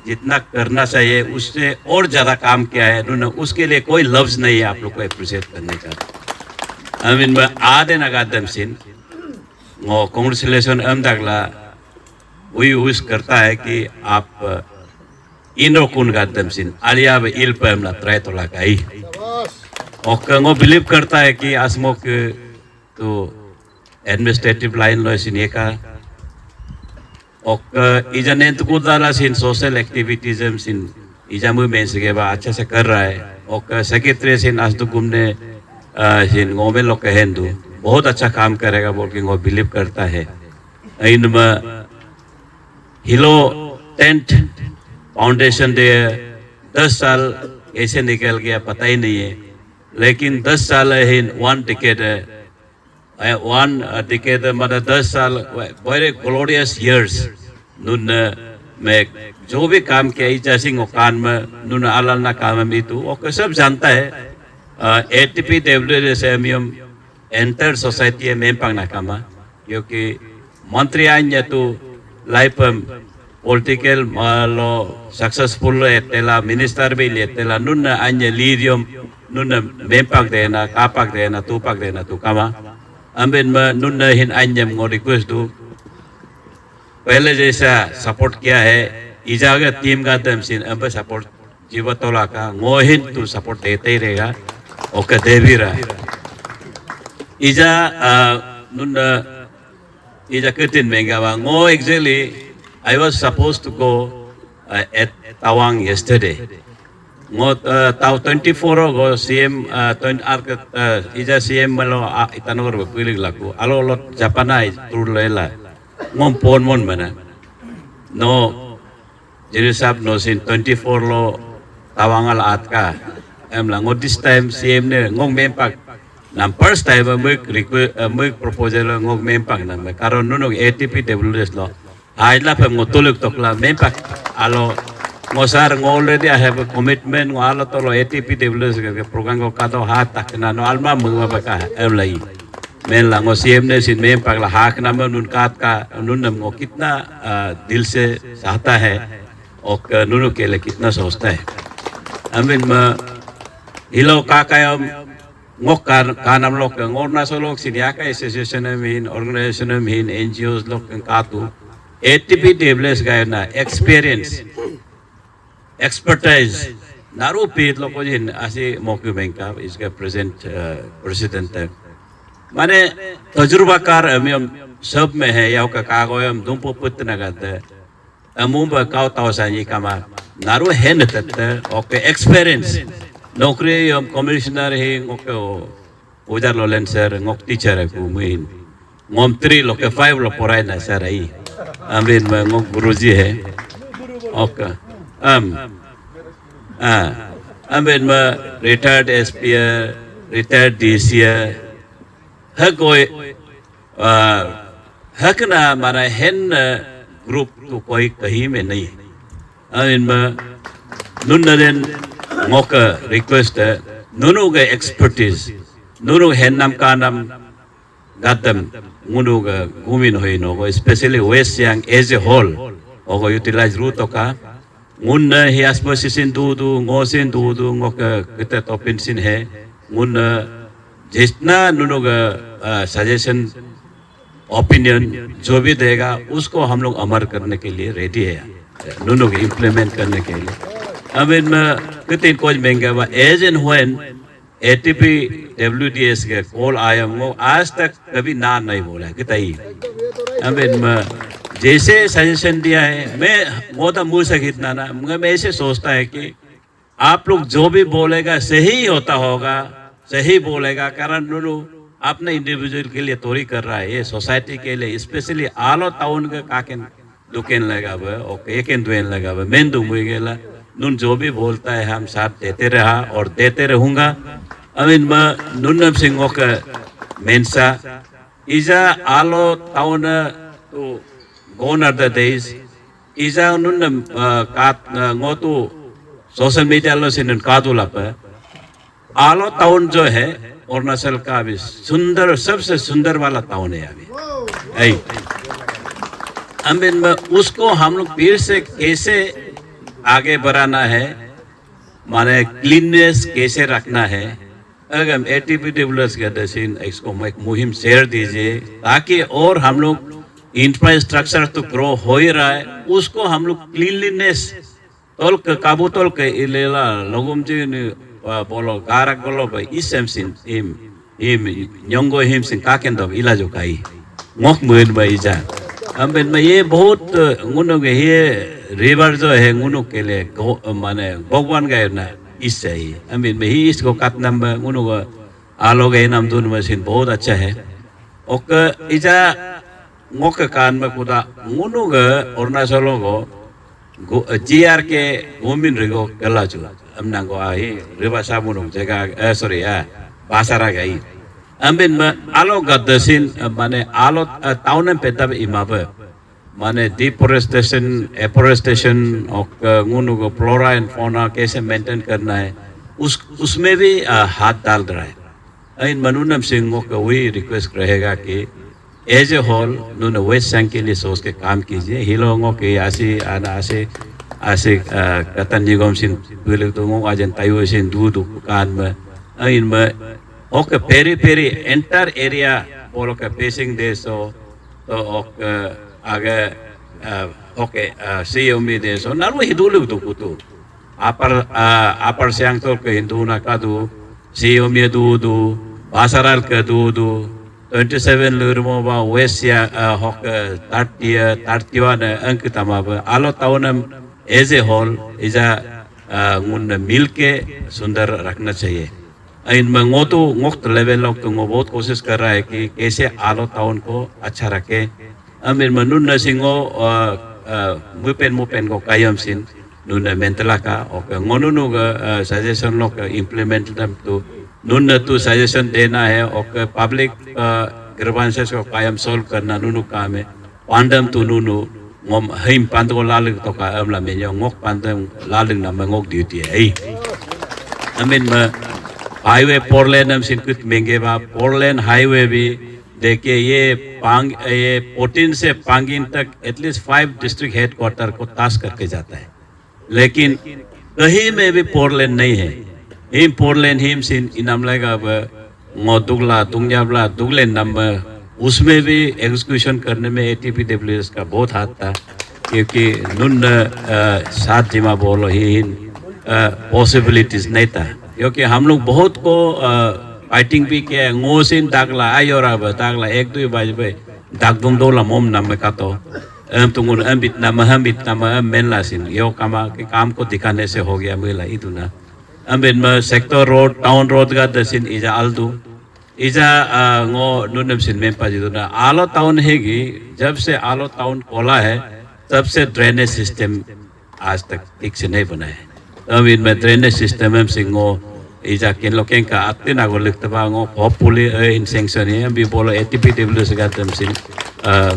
जितना करना चाहिए उससे और ज़्यादा काम किया है नुन उसके लिए कोई लफ्ज़ नहीं है आप लोग को अप्रिशिएट करने का I mean, आधे नगादम सिन वो कांग्रेचुलेशन अमदागला वही विश करता है कि आप इनो कुन गादम सिन आलिया बे इल पे हमला ट्राई तो लगाई और कंगो बिलीव करता है कि आसमोक तो एडमिनिस्ट्रेटिव लाइन लो सिन ये का और इजाने तो कुछ दाला सिन सोशल एक्टिविटीज़ सिन इजामु में से के बाद अच्छा से कर रहा है और सेक्रेटरी सिन आज तो घूमने जिन गोमे लोग कहें तो बहुत अच्छा काम करेगा बोल के वो बिलीव करता है इनमें हिलो टेंट फाउंडेशन दे 10 साल ऐसे निकल गया पता ही नहीं है लेकिन 10 साल है वन टिकेट मतलब 10 साल very glorious years नुन में जो भी काम किया इजासिंग कान में नुन आलाल ना काम में तो वो सब जानता है ATPWS एमियम एंटर सोसाइटी में पंगना कामा क्योंकि मंत्री आने तो लाइफ पॉलिटिकल लो सक्सेसफुल तेला मिनिस्टर भी ले तेला नुन आने लीडियम नुन में पंग देना कापक देना तू पक देना तू कामा अम्बिन में नुन हिन आने मो रिक्वेस्ट दो पहले जैसा सपोर्ट किया है इजागे टीम का दम सिन अम्बे सपोर्ट जीवतोला का मोहिन तू सपोर्ट देते ही रहेगा ओके देवीरा इजा नुन इजा कितने महंगा वां गो exactly I was supposed to go at Tawang yesterday गो ताव 24 गो CM इजा CM malo इतनोर बकुलिक लाको आलो लो जापाना टूर लेला ngom pon mon mana no jenis sab no sin 24 lo Tawangal atka em la ngot this time CM ne ngong mempak nam first time muk proposal ngong mempak nam karon nuno ATPWS lo aila pem ngotuluk tokla mempak alo ngosar already I have a commitment ngalo to lo ATPWS ke program ko kato hat tak na no alma mungwa baka em lai men la ngo CM ने सिन में पगला हाक नाम नुन कात का नुन नम ngo कितना दिल से चाहता है और नुनु के लिए कितना सोचता है अमीन में हिलो का ngo का नाम लोग ngor na so लोग सिनिया का एसोसिएशन में ऑर्गेनाइजेशन में NGOs लोग का तो ATPWS का ना एक्सपीरियंस एक्सपर्टाइज नारू पीट लोग को जिन ऐसे मौके में का इसका प्रेसिडेंट है माने तजुर्बाकार हम सब में है या का कागो हम दुम्पो पुत नगत अमुम काव ताव सानी कमा नारू है न तत ओके एक्सपीरियंस नौकरी हम कमिश्नर ही ngok ujar lo lenser ngok teacher aku muin ngom 3 lo ke 5 lo porai na sarai amin ma ngok guruji hai okay amin ma retired SP retired DC है कोई हक ना हमारा हेन ग्रुप तो कोई कहीं में नहीं इनमें नुन्नदेन मौका रिक्वेस्ट है नुनु के एक्सपर्टीज नुनु हेन नाम का नाम गातम नुनु का घूमिन हुई no specially west Siang as a whole और यूटिलाइज रूट का मुन ही आसपासिन दूधू ngोसिन दूधू ngok kita topinsin है मुन जितना नुनु का सजेशन ओपिनियन जो भी देगा उसको हम लोग अमर करने के लिए रेडी है नुनु को इम्प्लीमेंट करने के लिए अब इनमें कितने कुछ महंगा as and when ATP WDS के कॉल आया वो आज तक कभी ना नहीं बोला कितनी अब इनमें जैसे सजेशन दिया है मैं वो तो मुँह से कितना ना मैं ऐसे सोचता है कि आप लोग जो भी बोलेगा सही होता होगा सही बोलेगा कारण नुनु अपने इंडिविजुअल के लिए तोड़ी कर रहा है ये सोसाइटी के लिए स्पेशली आलो टाउन का काकेन दुकेन लगा हुआ है और एकेन दुएन लगा हुआ है मैं दूंगी गेला नुन जो भी बोलता है हम साथ देते रहा और देते रहूँगा अब इनमें नुन्नम सिंह का मेंसा इजा आलो टाउन तो गोनर द डेज इजा नुन्नम कात ngोतु सोशल मीडिया लो सिन कादुला पर आलो टाउन जो है अरुणाचल का भी सुंदर सबसे सुंदर वाला टाउन है अभी में उसको हम लोग फिर से कैसे आगे बढ़ाना है माने क्लीननेस कैसे रखना है अगर हम ATP डेवलपर्स के दर्शन इसको एक मुहिम शेयर दीजिए ताकि और हम लोग इंफ्रास्ट्रक्चर तो ग्रो हो ही रहा है उसको हम लोग क्लीनलीनेस तोल काबू तोल के इलेला लोगों जी बोलो गारक बोलो भाई इस सिन इम यंगो हिम सिन काकें दो इलाजो काई मोक मुइन भाई जा हम में ये बहुत गुनो के ये रिवर जो है गुनो के लिए माने भगवान गए ना इससे ही हम में ही इसको काट नंबर गुनो को आलो गए नाम दून मशीन बहुत अच्छा है और इजा मोक कान में कुदा गुनो के अरुणाचल को GR के गोमिन रिगो गला चुला हमना को आई रिवा साबुन जगह सॉरी बासारा गई अम्बिन में आलो गदसिन माने आलो टाउन में पेटा इमाब माने डिफोरेस्टेशन एफोरेस्टेशन और गुनो को फ्लोरा एंड फौना कैसे मेंटेन करना है उसमें भी हाथ डाल रहा है इन मनुनम सिंह को वही रिक्वेस्ट रहेगा कि एज ए होल नुने वेस्ट सियांग के लिए सोच के काम कीजिए हिलोंगो के आसी आना आसे कतन निगम सिन पहले तो वो आज तायु सिन दूध कान में इनमें ओके पेरी पेरी एंटायर एरिया बोलो के पेसिंग देश तो आगे ओके CME देश हो नारू हिंदू तो कुतु अपर सियांग तो के हिंदू ना कादू CME दूधू बासाराल के दूधू 27 lurmo West ya hok 31 अंक तमाब आलो टाउन एज ए होल इजा मुन मिल के सुंदर रखना चाहिए इनमें ngोतु मुक्त लेवल लोग तो बहुत कोशिश कर रहा है कि कैसे आलो टाउन को अच्छा रखे अमीर मनुन नसिंगो मुपेन को कायम सिन नुन मेंटला का और ngonuनु का सजेशन लोग इम्प्लीमेंट तो नुन तो सजेशन देना है और पब्लिक ग्रीवेंसेस को कायम सॉल्व करना नुनु काम है पांडम तो नुनु ngom हिम पांडो लालिंग तो का अमला में जो ngok पांडम लालिंग ना में ngok ड्यूटी है अमीन में हाईवे पोरलेन हम सिन कुछ महंगे बा पोरलेन हाईवे भी देखिए ये 14 से पांगिन तक एटलीस्ट 5 डिस्ट्रिक्ट हेडक्वार्टर को ताश करके जाता है लेकिन कहीं में भी पोरलेन नहीं है हिम पोरलेन हिम सिन इनाम लगा अब दुगला दुंगयाबला दुगलेन नंबर उसमें भी एग्जीक्यूशन करने में ATP WS का बहुत हाथ था क्योंकि नुन सात जिमा बोलो ही पॉसिबिलिटीज नहीं था क्योंकि हम लोग बहुत को फाइटिंग भी किया ngोसिन दागला आयोरा दागला एक दो बाज पे दाग दुंग दोला मोम नंबर का तो तुंगुन हम बितना मेनला सिन यो काम के काम को दिखाने से हो गया मिला इतना Amin sector road, town road ga dasin ija aldu. Ija ngo nunam sin mempa jitu na. Alo town हैगी, जब से आलो टाउन खोला है, तब से ड्रेनेज सिस्टम आज तक ठीक से नहीं बना है. अब इनमें ड्रेनेज सिस्टम में सिंगो इजा किन लोगों का आते ना को लिखते बांगो हॉपफुली इन सेंक्शन है. अभी बोलो ATPW से का तम सिंग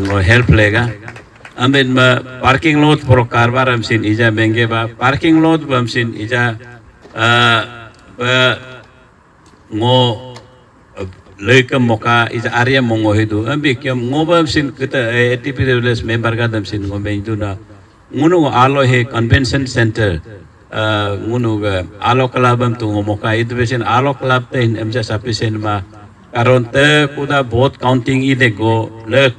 ngo help लेगा. अब इनमें पार्किंग लॉट पर कारबार हम सिंग इजा महंगे बा पार्किंग लॉट हम सिंग इजा ngo leukam moka is area mongo hidu ambi kyam ngobam sin kita ATPWS member ka dam sin ngombe itu na ngunu alo he convention center ngunu ga alo clubam tu ngomoka itu besin alo club te emja sufficient ma karon te kuda vote counting ide go le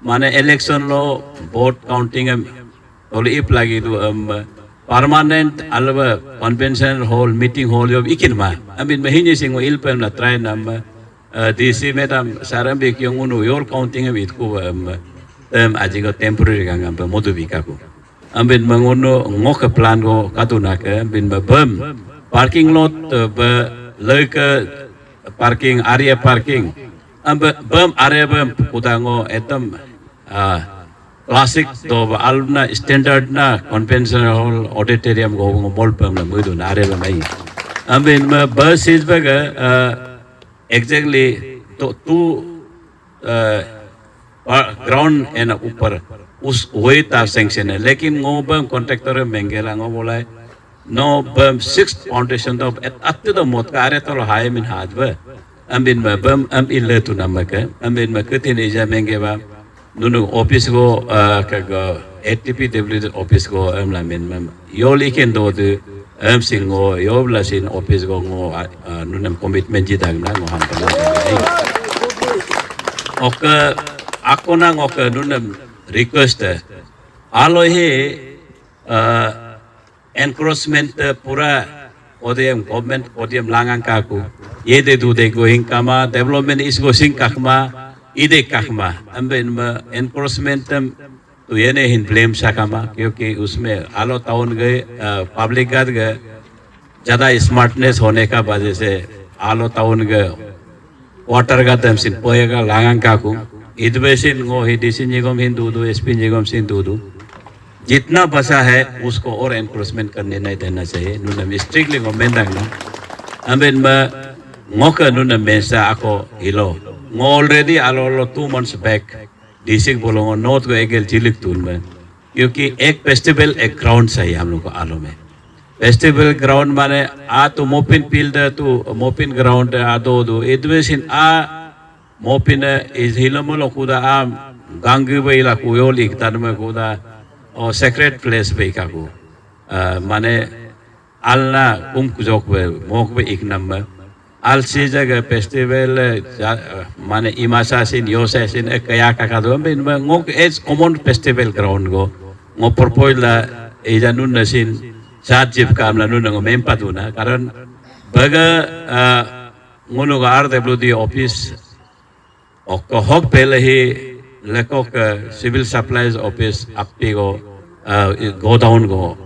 mane election lo vote counting am oli ip lagi tu permanent alwa convention hall meeting hall yo ikin ma amin mahini singo ilpem na try nam DC madam saram be kyong unu yor counting with ko ajigo temporary gang modu bikaku ambin mangono ngok plan go katuna ke bin bam parking lot parking area parking bam area bam kudango etam classic to alna standard na convention hall auditorium go mall bam na mudu na area bam ai ambin bus is baga exactly तो तू ground है ना ऊपर उस वही ता sanction है लेकिन वो बम कॉन्ट्रैक्टर महंगे लांगो बोला है नो बम 6 फाउंडेशन तो अत्ते तो मोट का अरे तो हाई मिन हाथ बे अम्बिन में बम अम इल्ले तू नमक है अम्बिन में कितने निजा महंगे बा नुनु ऑफिस को का ATPW ऑफिस को अमला मिन में यो लिखन दो singo yobla sin office go ngo nunam commitment jidang na ngo hampana oka akona ngoka nunam request alo he encroachment pura odem government odem langang kaku ye de du de go hinkama development is go sing kakma ide kakma amben encroachment तो ये नहीं Hind blame शाकामा क्योंकि उसमें आलो town गए public guard गए ज़्यादा smartness होने का वजह से आलो टाउन गए वाटर का तम सिन पोएगा लांगन काकू इधर सिन गो हिंदी निगम हिंदू दो SP निगम सिन दो जितना बचा है उसको और एनक्रोचमेंट करने नहीं देना चाहिए नुना स्ट्रिक्टली गवर्नमेंट ना अम्बेन में ngoka nuna mensa ako hilo ngo already alo 2 months back DC बोलूँगा नोट को एक जिलिक तून में क्योंकि एक फेस्टिवल एक ग्राउंड चाहिए हम लोग को आलो में फेस्टिवल ग्राउंड माने आ तो मोपिन फील्ड है तो मोपिन ग्राउंड है आ दो इधवेसिन आ मोपिन इस हिलो में लोग कुदा आ गांगी पे इला कुयो लिखता में कुदा और सेक्रेट प्लेस पे काकू माने आलना कुम कुजोक पे मोक पे एक number al si jaga festival mane imasa sin yosa sin kaya kakado ben ngok es common festival ground go ngo propoila e janun nasin chat jip kam la nun ngo mempatuna karon baga ngono ga RWD office ok hok pele hi lekok civil supplies office apti go go down go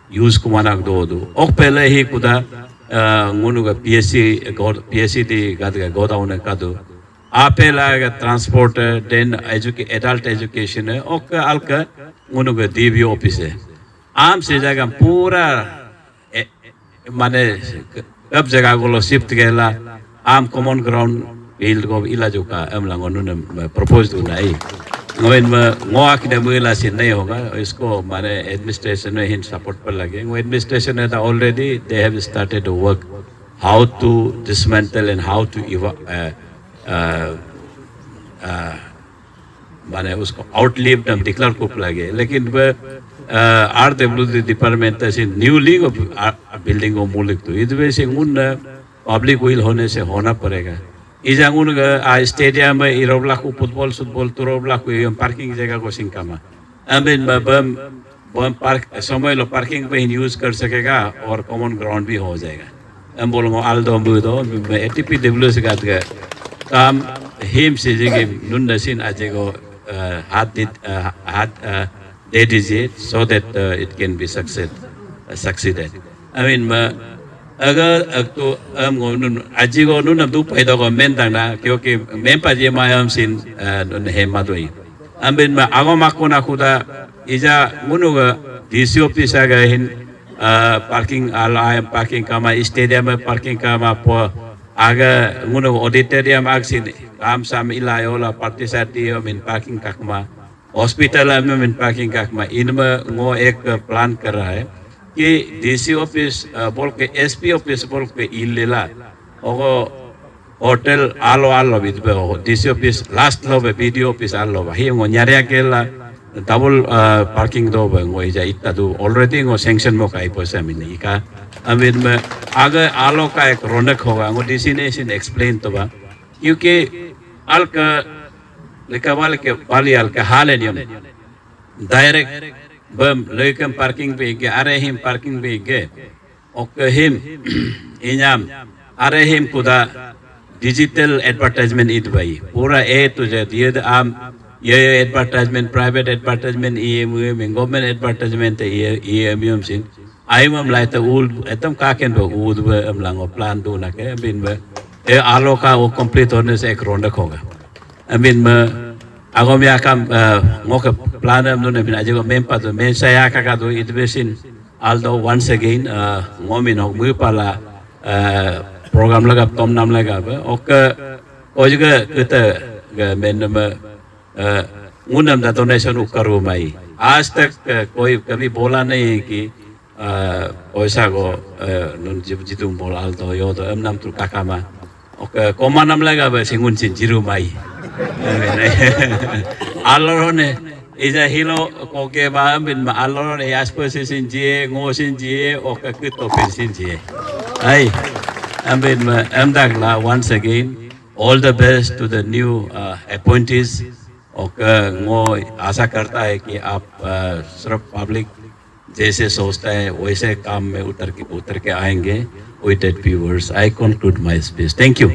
use kumanak do ok pele hi kuda ngono ga PSC di gada go down ka do apela ga transport then adult education ok alka ngono ga DV office है आम से जगह पूरा माने कब जगह को लो shift केला आम कॉमन ग्राउंड फील्ड को इला जो का हम लोगों ने प्रपोज दो नहीं ngoin ngo akida muila sin नहीं होगा इसको माने एडमिनिस्ट्रेशन में हिंद सपोर्ट पर लगे वो एडमिनिस्ट्रेशन है already they have started to work how to dismantle and how to माने उसको outlive them declare को लगे लेकिन RWD डिपार्टमेंट ऐसे न्यूली को बिल्डिंग को मूलिक तो इस वजह से उन पब्लिक विल होने से होना पड़ेगा इजांगुन स्टेडियम में इरोबला को फुटबॉल तुरोबला को पार्किंग जगह को सिंकामा अमीन बम पार्क समय लो पार्किंग पे यूज कर सकेगा और कॉमन ग्राउंड भी हो जाएगा हम बोलूँगा आल्दो बुदो ATPW से गात गए काम हिम से जगह नुन नसीन आजेगो हाथ दे दीजिए so that it can be succeeded I mean अगर तो आजी को नुन दु पैदा को मेन तंगना क्योंकि मेन पाजी मायम सिन नुन हेमा दोई अम्बिन में आगो माको ना खुदा इजा मुनुगा डीसी ऑफिस आ गए हिन पार्किंग आला पार्किंग कामा स्टेडियम में पार्किंग कामा पो आगे मुनुगा ऑडिटोरियम आगसिन काम साम इलायोला पार्टिसाटियो मिन पार्किंग काकमा हॉस्पिटल में मिन पार्किंग काकमा इनमें वो एक प्लान कर रहा है कि डीसी ऑफिस बोल के एसपी ऑफिस बोल के इलेला और होटल आलो बिदबे हो डीसी ऑफिस लास्ट लो बे वीडियो ऑफिस आलो ही वो न्यारे केला डबल पार्किंग दो बे वो इजा इतना दो ऑलरेडी वो सैंक्शन में काई पैसा मिलने का अमीन में आगे आलो का एक रौनक होगा वो डीसी ने इसे एक्सप्लेन तो बा क्योंकि आल का लेकावाल के वाली आल के हाल है नियम डायरेक्ट बम लेकम पार्किंग पे के अरे हिम पार्किंग पे के ओके हिम इनाम अरे him Kuda digital advertisement it भाई पूरा ए टू जेड ये आम ये एडवर्टाइजमेंट प्राइवेट एडवर्टाइजमेंट ये गवर्नमेंट एडवर्टाइजमेंट ये एमएम सिन आई मम लाइट उल एकदम काकेन बो उद बम लांगो प्लान दो ना के बिन में ए आलो का वो कंप्लीट होने से एक रौनक होगा बिन में Ako may akam ngoka plano no na binaje ko mempa to men saya ka do itbesin although once again ngomi no mu pala program laga tom nam laga ba ok o juga kita ga men ma ngunam da donation ukaru mai आज तक कोई कभी बोला नहीं है कि पैसा को जितुम बोला तो यो तो नाम तो काकामा ok koma nam laga ba singun sin jiru mai alor ne iza hilo ko ke ba bin ma alor ne asper sin je ngo sin je o ka kito pin sin je ai ambin ma amdagla once again all the best to the new appointees और ngo आशा करता है कि आप सिर्फ public जैसे सोचता है वैसे काम में उतर के आएंगे with that viewers I conclude my speech thank you